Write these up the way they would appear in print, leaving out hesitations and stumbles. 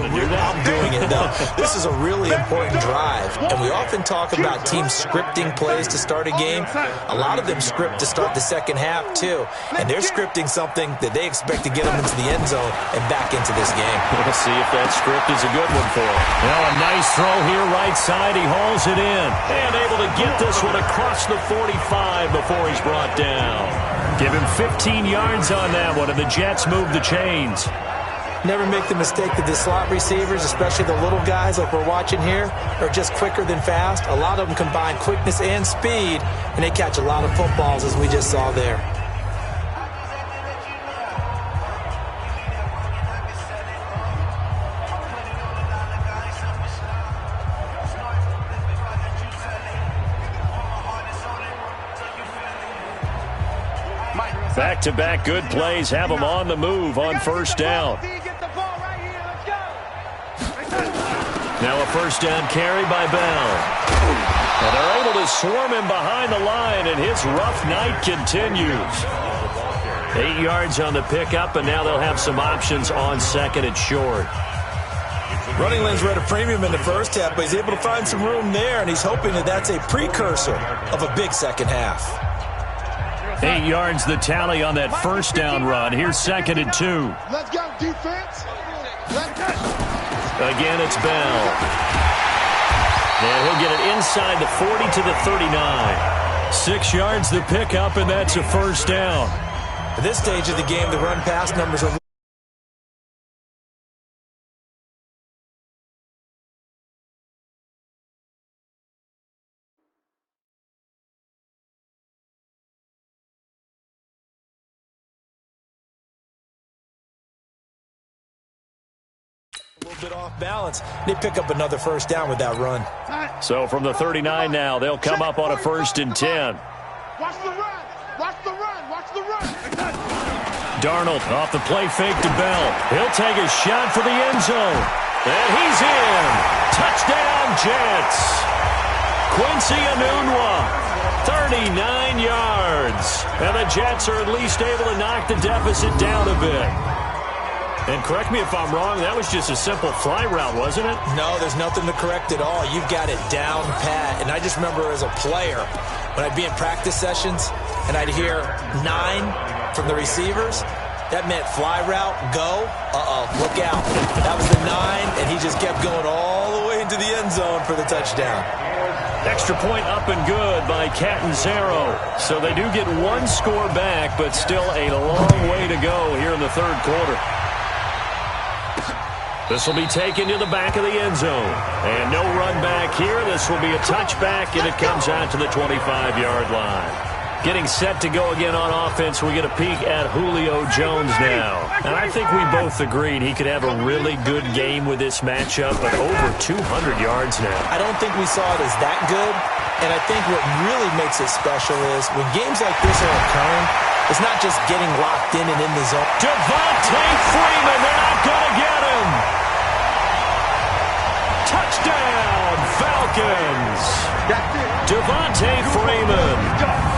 I'm doing it, though. This is a really important drive, and we often talk about teams scripting plays to start a game. A lot of them script to start the second half, too, and they're scripting something that they expect to get them into the end zone and back into this game. We'll see if that script is a good one for him. Now a nice throw here right side. He hauls it in and able to get this one across the 45 before he's brought down. Give him 15 yards on that one, and the Jets move the chains. Never make the mistake that the slot receivers, especially the little guys like we're watching here, are just quicker than fast. A lot of them combine quickness and speed, and they catch a lot of footballs, as we just saw there. Back-to-back good plays have them on the move on first down. Now a first down carry by Bell. And they're able to swarm him behind the line, and his rough night continues. 8 yards on the pickup, and now they'll have some options on second and short. Running lanes were at a premium in the first half, but he's able to find some room there, and he's hoping that that's a precursor of a big second half. 8 yards the tally on that first down run. Here's second and 2. Let's go, defense. Let's go. Again, it's Bell. And he'll get it inside the 40 to the 39. 6 yards the pickup, and that's a first down. At this stage of the game, the run-pass numbers are a little bit off balance. They pick up another first down with that run. So from the 39 now, they'll come up on a 1st and 10. Watch the run. Watch the run. Watch the run. Darnold off the play fake to Bell. He'll take a shot for the end zone. And he's in. Touchdown, Jets. Quincy Enunwa, 39 yards. And the Jets are at least able to knock the deficit down a bit. And correct me if I'm wrong, that was just a simple fly route, wasn't it? No, there's nothing to correct at all. You've got it down pat. And I just remember as a player, when I'd be in practice sessions and I'd hear 9 from the receivers, that meant fly route, go, look out. That was the 9, and he just kept going all the way into the end zone for the touchdown. Extra point up and good by Catanzaro. So they do get one score back, but still a long way to go here in the third quarter. This will be taken to the back of the end zone. And no run back here. This will be a touchback, and it comes out to the 25-yard line. Getting set to go again on offense, we get a peek at Julio Jones now. And I think we both agreed he could have a really good game with this matchup, but over 200 yards now. I don't think we saw it as that good, and I think what really makes it special is when games like this are occurring, it's not just getting locked in and in the zone. Devontae Freeman, they're not going to get him. Touchdown, Falcons. Devontae Freeman,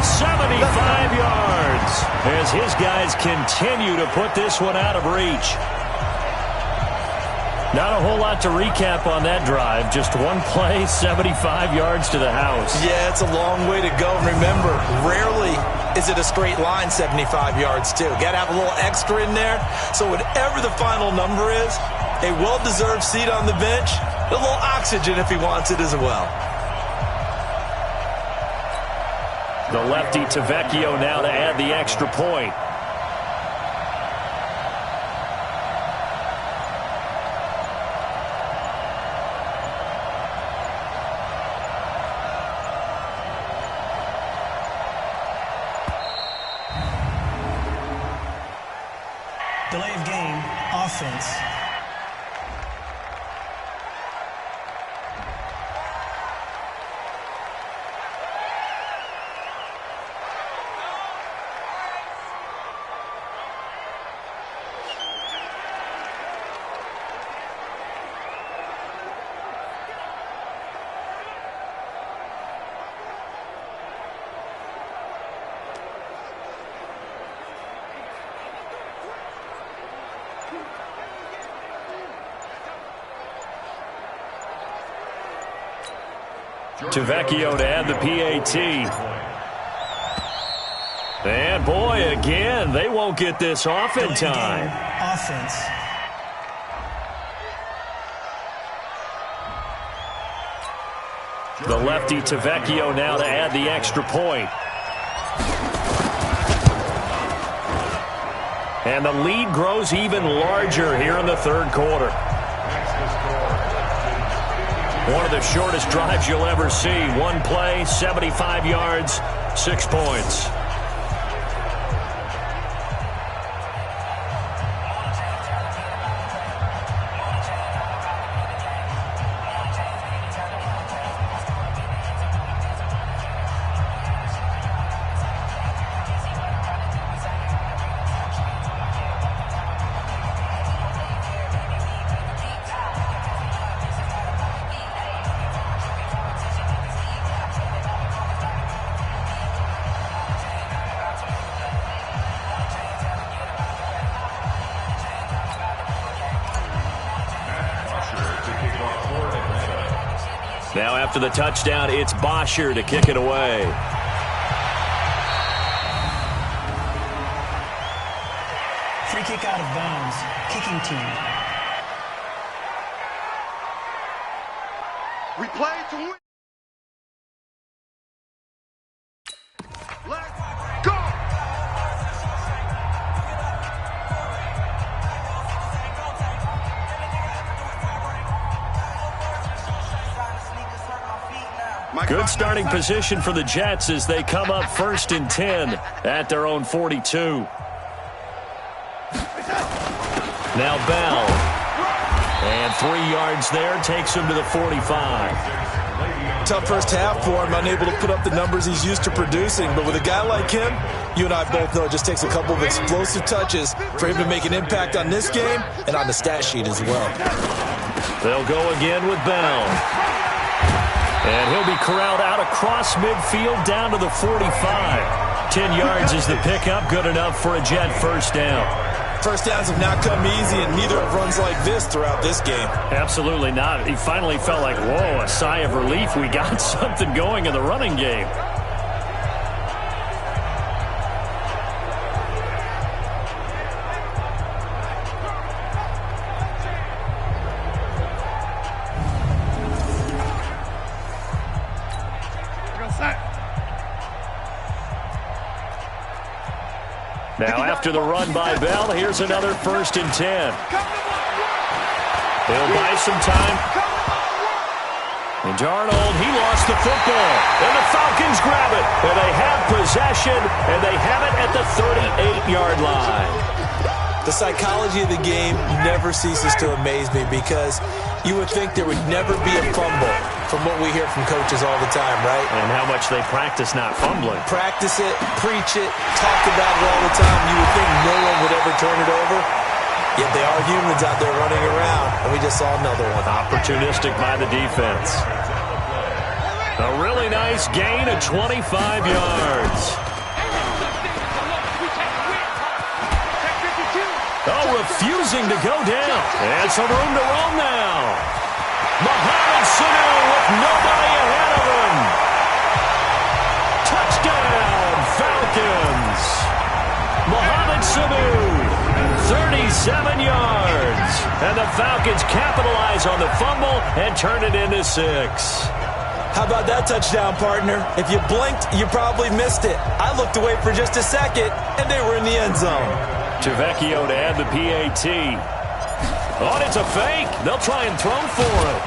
75 yards, as his guys continue to put this one out of reach. Not a whole lot to recap on that drive. Just one play, 75 yards to the house. Yeah, it's a long way to go. Remember, rarely is it a straight line 75 yards, too. Got to have a little extra in there. So whatever the final number is, a well-deserved seat on the bench, a little oxygen if he wants it as well. The lefty Tavecchio now to add the extra point. Delay of game, offense. Tavecchio to add the PAT. And boy, again, they won't get this off in time. Offense. The lefty Tavecchio now to add the extra point. And the lead grows even larger here in the third quarter. One of the shortest drives you'll ever see. One play, 75 yards, 6 points. Now after the touchdown, it's Bosher to kick it away. Free kick out of bounds. Kicking team. We play to win. Let's go. Good starting position for the Jets as they come up 1st and 10 at their own 42. Now Bell. And 3 yards there takes him to the 45. Tough first half for him, unable to put up the numbers he's used to producing. But with a guy like him, you and I both know it just takes a couple of explosive touches for him to make an impact on this game and on the stat sheet as well. They'll go again with Bell. And he'll be corralled out across midfield down to the 45. 10 yards is the pickup, good enough for a Jet first down. First downs have not come easy, and neither have runs like this throughout this game. Absolutely not. He finally felt like, whoa, a sigh of relief. We got something going in the running game. Now after the run by Bell, here's another 1st and 10. They'll buy some time. And Darnold, he lost the football. And the Falcons grab it. And they have possession, and they have it at the 38-yard line. The psychology of the game never ceases to amaze me because you would think there would never be a fumble from what we hear from coaches all the time, right? And how much they practice not fumbling. Practice it, preach it, talk about it all the time. You would think no one would ever turn it over. Yet they are humans out there running around, and we just saw another one. Opportunistic by the defense. A really nice gain of 25 yards. Oh, refusing to go down. And some room to roam now. Mohamed Sanu with nobody ahead of him. Touchdown, Falcons. Mohamed Sanu, 37 yards. And the Falcons capitalize on the fumble and turn it into 6. How about that touchdown, partner? If you blinked, you probably missed it. I looked away for just a second, and they were in the end zone. Tavecchio to add the PAT. Oh, and it's a fake. They'll try and throw for it.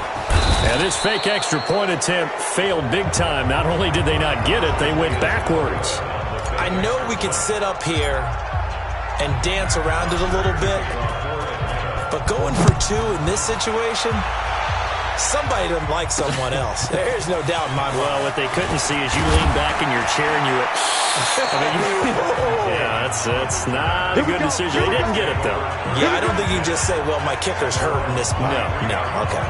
And this fake extra point attempt failed big time. Not only did they not get it, they went backwards. I know we could sit up here and dance around it a little bit, but going for 2 in this situation, somebody doesn't like someone else. There's no doubt in my mind. Well, what they couldn't see is you lean back in your chair and you went, yeah, that's not a good decision. They didn't get it, though. Yeah, I don't think you can just say, well, my kicker's hurt in this spot. No, okay.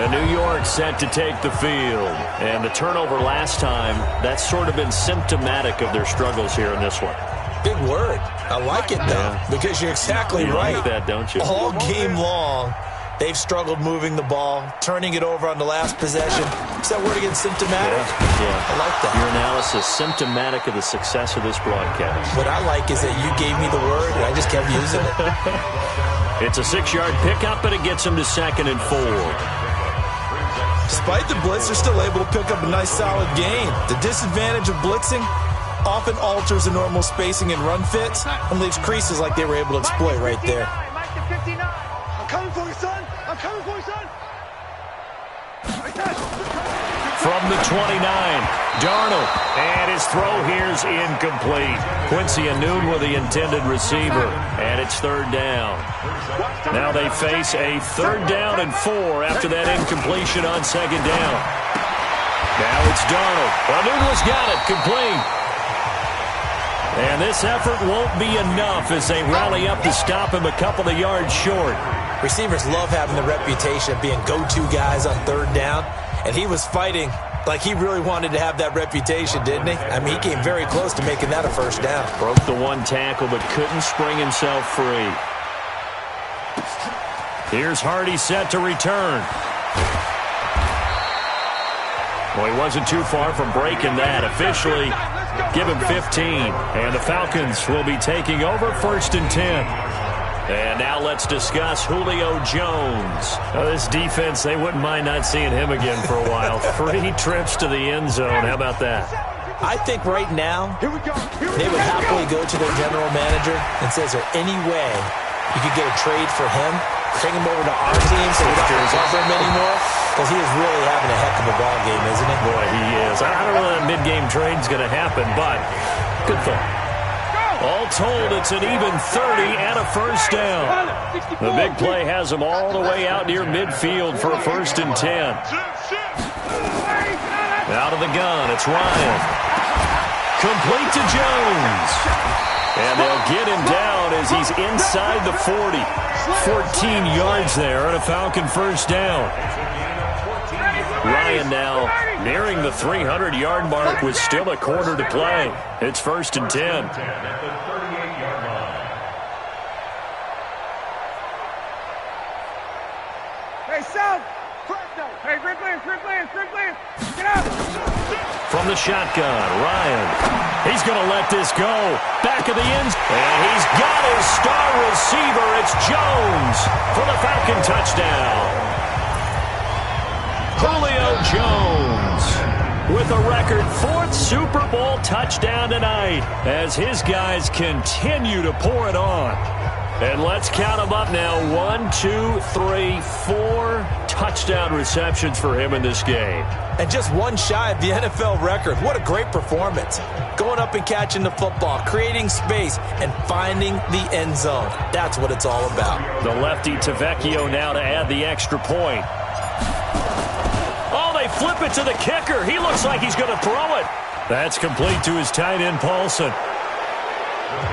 And New York set to take the field. And the turnover last time, that's sort of been symptomatic of their struggles here in this one. Big word. I like it, though, because you're exactly right. You like that, don't you? All game long, They've struggled moving the ball, turning it over on the last possession. Is that word again, symptomatic? Yeah. I like that. Your analysis, symptomatic of the success of this broadcast. What I like is that you gave me the word, and I just kept using it. It's a 6-yard pickup, and it gets them to 2nd and 4. Despite the blitz, they're still able to pick up a nice, solid gain. The disadvantage of blitzing often alters the normal spacing and run fits and leaves creases like they were able to exploit right there. I'm coming for you, son. I'm coming for you, son. From the 29, Darnold, and his throw here's incomplete. Quincy Anoon with the intended receiver, and it's 3rd down. Now they face a 3rd down and 4 after that incompletion on 2nd down. Now it's Darnold. Anoon has got it, complete. And this effort won't be enough as they rally up to stop him a couple of yards short. Receivers love having the reputation of being go-to guys on 3rd down, and he was fighting like he really wanted to have that reputation, didn't he? I mean, he came very close to making that a 1st down. Broke the 1 tackle but couldn't spring himself free. Here's Hardy set to return. Well, he wasn't too far from breaking that. Officially, give him 15. And the Falcons will be taking over 1st and 10. And now let's discuss Julio Jones. This defense, they wouldn't mind not seeing him again for a while. 3 trips to the end zone. How about that? I think right now they would happily go to their general manager and say, is there any way you could get a trade for him? Bring him over to our team so we don't have to cover him anymore? Because he is really having a heck of a ball game, isn't he? Boy, he is. I don't know that mid-game trade's going to happen, but good thought. All told, it's an even 30 and a 1st down. The big play has them all the way out near midfield for a 1st and 10. Out of the gun, it's Ryan. Complete to Jones. And they'll get him down as he's inside the 40. 14 yards there and a Falcon 1st down. Ryan now nearing the 300-yard mark with still a quarter to play. It's 1st and 10. Hey, South. Hey, Greg Lance. Get out. From the shotgun, Ryan. He's going to let this go. Back of the end. And he's got his star receiver. It's Jones for the Falcon touchdown. Julio Jones with a record 4th Super Bowl touchdown tonight as his guys continue to pour it on. And let's count them up now. 1, 2, 3, 4 touchdown receptions for him in this game. And just 1 shy of the NFL record. What a great performance. Going up and catching the football, creating space, and finding the end zone. That's what it's all about. The lefty Tavecchio now to add the extra point. Oh, they flip it to the kicker. He looks like he's going to throw it. That's complete to his tight end, Paulson.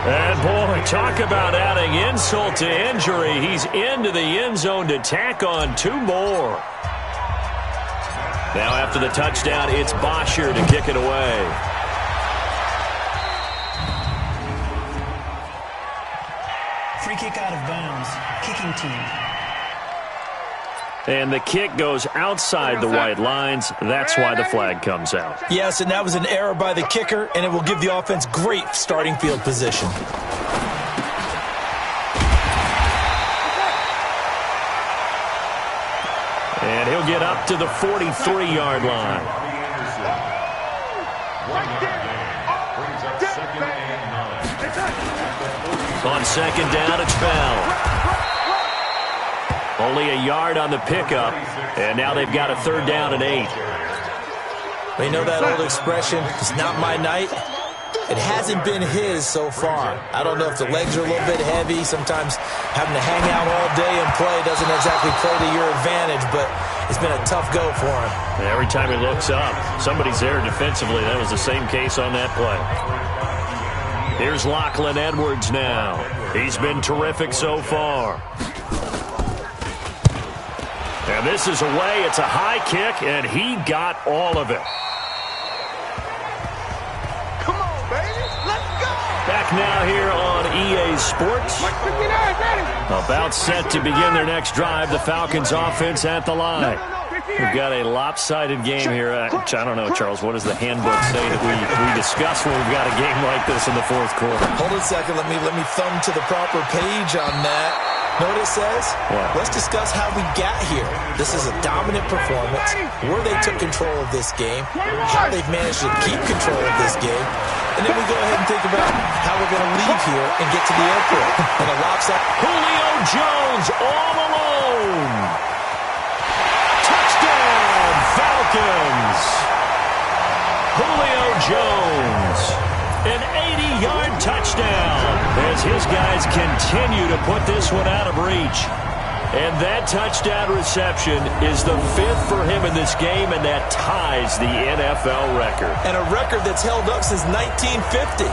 And, boy, talk about adding insult to injury. He's into the end zone to tack on 2 more. Now after the touchdown, it's Bosher to kick it away. Free kick out of bounds. Kicking team. And the kick goes outside the white lines. That's why the flag comes out. Yes, and that was an error by the kicker, and it will give the offense great starting field position. And he'll get up to the 43-yard line. On 2nd down, it's Bell. Only a yard on the pickup, and now they've got a 3rd down and 8. You know that old expression, it's not my night? It hasn't been his so far. I don't know if the legs are a little bit heavy. Sometimes having to hang out all day and play doesn't exactly play to your advantage, but it's been a tough go for him. And every time he looks up, somebody's there defensively. That was the same case on that play. Here's Lachlan Edwards now. He's been terrific so far. And this is away. It's a high kick, and he got all of it. Come on, baby. Let's go. Back back now here on EA Sports. About set to begin their next drive. The Falcons offense at the line. We've got a lopsided game here. I don't know, Charles, what does the handbook say that we discuss when we've got a game like this in the fourth quarter? Hold on a second. Let me thumb to the proper page on that. Know what it says? What? Let's discuss how we got here. This is a dominant performance, where they took control of this game, how they've managed to keep control of this game, and then we go ahead and think about how we're going to leave here and get to the airport. And a lopsided Julio Jones all alone. Touchdown, Falcons. Julio Jones. An 80-yard touchdown as his guys continue to put this one out of reach. And that touchdown reception is the 5th for him in this game, and that ties the NFL record. And a record that's held up since 1950.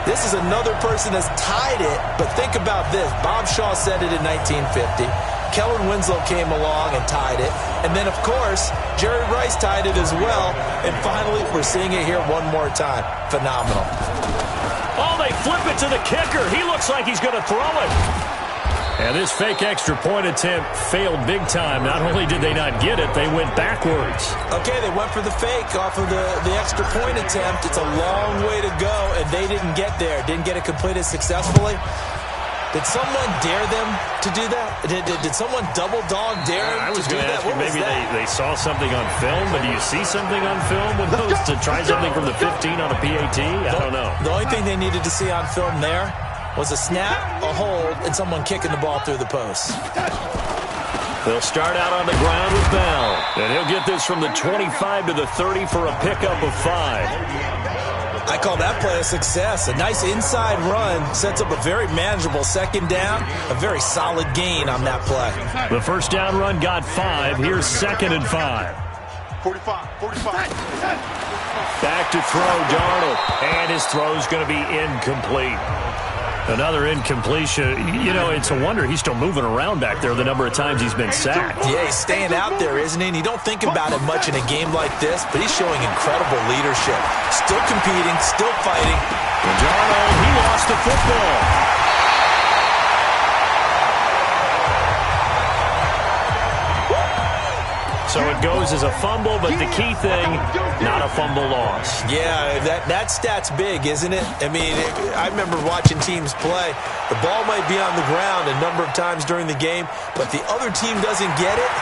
This is another person that's tied it, but think about this. Bob Shaw said it in 1950. Kellen Winslow came along and tied it. And then, of course, Jerry Rice tied it as well. And finally, we're seeing it here one more time. Phenomenal. Oh, they flip it to the kicker. He looks like he's going to throw it. And this fake extra point attempt failed big time. Not only did they not get it, they went backwards. Okay, they went for the fake off of the extra point attempt. It's a long way to go, and they didn't get there. Didn't get it completed successfully. Did someone dare them to do that? Did someone double dog dare them to do that? I was going to ask you, maybe they saw something on film, but do you see something on film with those to try something from the 15 on a PAT? I don't know. The only thing they needed to see on film there was a snap, a hold, and someone kicking the ball through the post. They'll start out on the ground with Bell, and he'll get this from the 25 to the 30 for a pickup of 5. I call that play a success. A nice inside run sets up a very manageable second down. A very solid gain on that play. The first down run got 5. Here's 2nd and 5. 45. Back to throw, Darnold. And his throw's going to be incomplete. Another incompletion. You know, it's a wonder he's still moving around back there the number of times he's been sacked. Yeah, he's staying out there, isn't he? And you don't think about it much in a game like this, but he's showing incredible leadership. Still competing, still fighting. And Darnold, he lost the football. So it goes as a fumble, but the key thing, not a fumble loss. Yeah, that stat's big, isn't it? I mean, I remember watching teams play. The ball might be on the ground a number of times during the game, but the other team doesn't get it.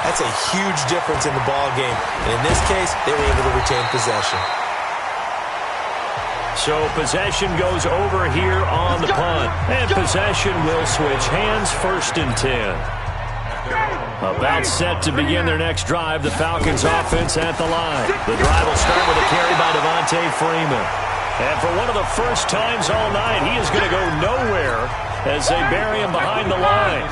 That's a huge difference in the ball game. And in this case, they were able to retain possession. So possession goes over here on the punt. And possession will switch hands, 1st and 10. About set to begin their next drive, the Falcons offense at the line. The drive will start with a carry by Devontae Freeman. And for one of the first times all night, he is going to go nowhere as they bury him behind the line.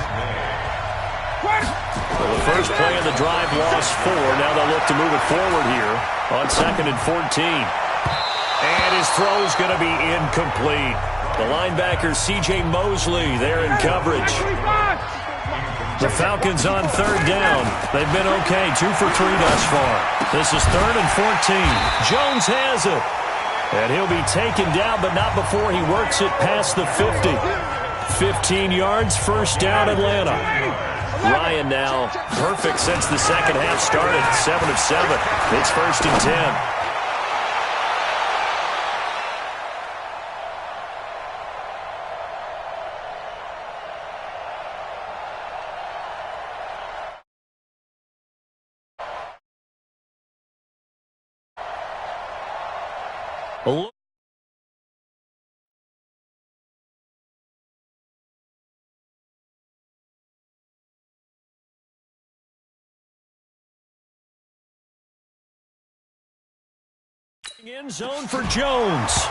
Well, the first play of the drive lost 4. Now they'll look to move it forward here on 2nd and 14. And his throw is going to be incomplete. The linebacker, C.J. Mosley, there in coverage. The Falcons on 3rd down. They've been okay, 2 for 3 thus far. This is 3rd and 14. Jones has it. And he'll be taken down, but not before he works it past the 50. 15 yards, 1st down, Atlanta. Ryan now, perfect since the second half started. 7 of 7. It's 1st and 10. End zone for Jones.